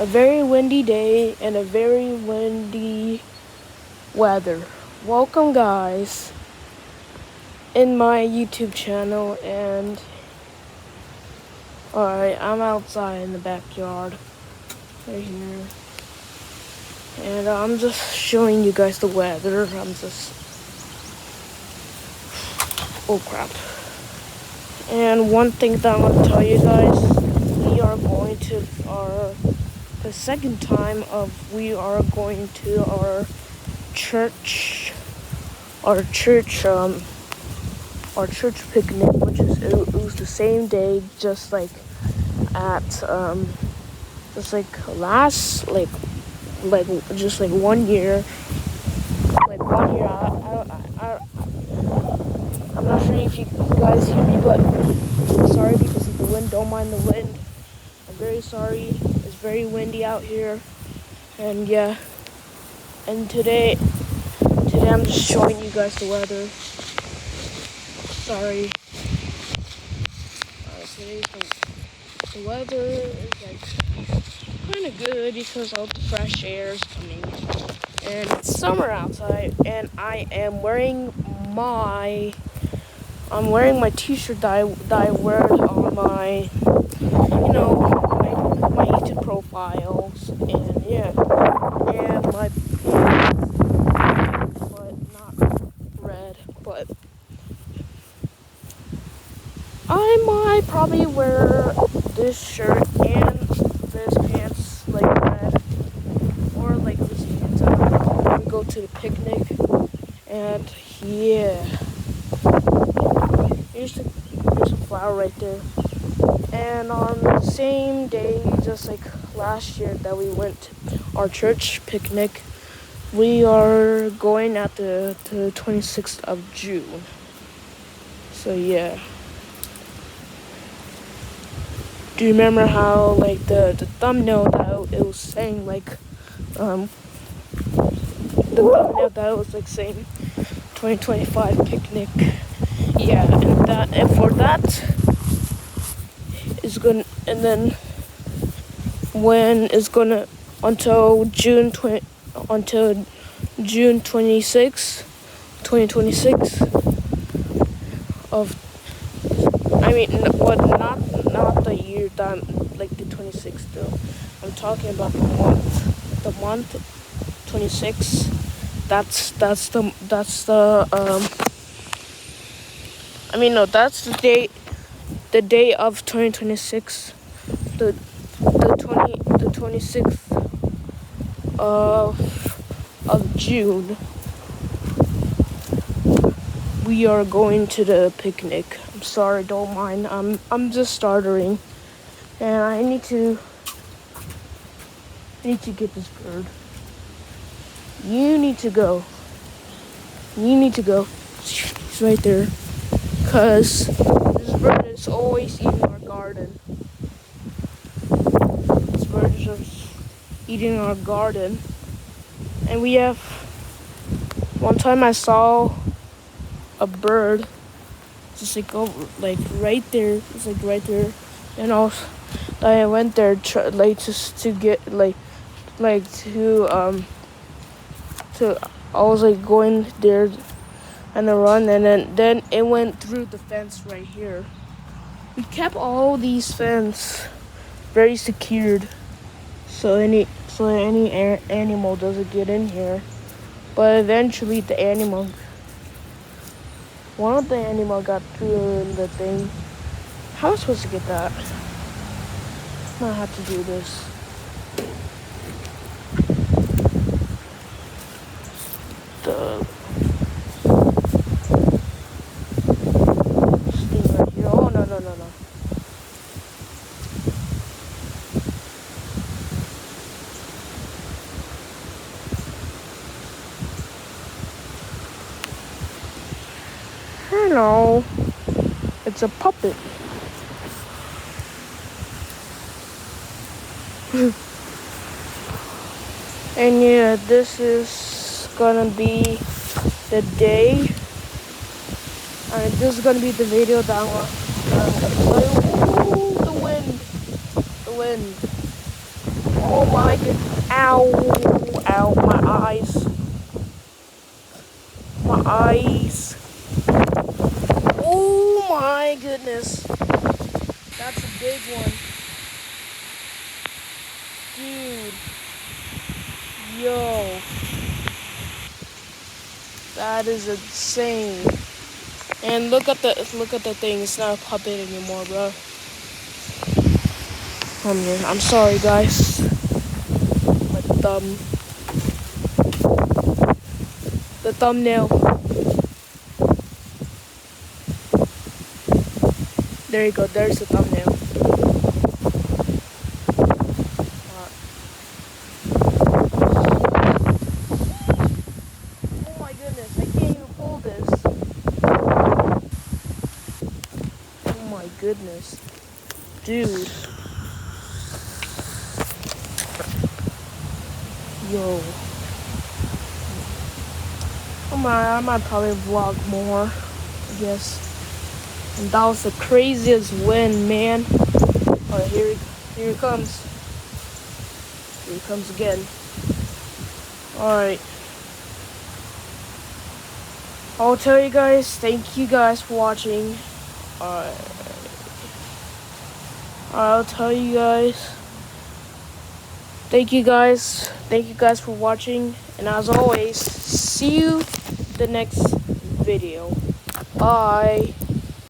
a very windy day and a very windy weather. Welcome, guys, in my YouTube channel. And alright, I'm outside in the backyard right here, and I'm just showing you guys the weather. Oh crap. And one thing that I want to tell you guys, we are going to the second time we are going to our church picnic, which it was the same day, just like at just like last just like 1 year, I'm not sure if you guys hear me, but I'm sorry because of the wind. Don't mind the wind. I'm very sorry. It's very windy out here. And yeah. And today I'm just showing you guys the weather. Sorry. Today the weather is like kind of good because all the fresh air is coming. And it's summer outside, and I am wearing my t-shirt that I wear on my my YouTube profiles, and yeah, and my pants, but not red. But I might probably wear this shirt and this pants like red, or like this pants when we go to the picnic. And yeah, here's a flower right there. And on the same day, just like last year that we went to our church picnic, we are going at the 26th of June. So yeah. Do you remember how like the thumbnail that it was saying like the thumbnail that it was like saying 2025 picnic? Yeah, and for that is gonna, and then when is gonna until June 26, 2026 of, I mean, what, not the year that, like the 26th though. I'm talking about the month 26. That's the I mean, no, that's the day of 2026, the 26th of June. We are going to the picnic. I'm sorry, don't mind. I'm just starting, and I need to get this bird. You need to go. He's right there. Cause this bird is always eating our garden. This bird is just eating our garden. And we have, one time I saw a bird just like over, like right there. It's like right there. And I went there just to get I was like going there and a run, and then it went through the fence right here. We kept all these fence very secured, so any animal doesn't get in here. But eventually one of the animal got through the thing. How am I supposed to get that? I might have to do this. The thing right here. Oh no. Hello. It's a puppet. And yeah, this is gonna be the day. This is gonna be the video that I want. The wind. Oh my god. Ow. Ow. My eyes. My eyes. Oh my goodness. That's a big one. Dude. Yo. That is insane. And look at the thing. It's not a puppet anymore, bro. I'm sorry, guys. But the thumbnail. There you go. There's the thumbnail. Oh my goodness! I can't even pull this. Oh my goodness, dude. Yo. I might probably vlog more, I guess. And that was the craziest win, man. Alright, here it comes. Here it comes again. Alright. I'll tell you guys, thank you guys for watching. I'll tell you guys. Thank you guys for watching. And as always, see you the next video. Bye.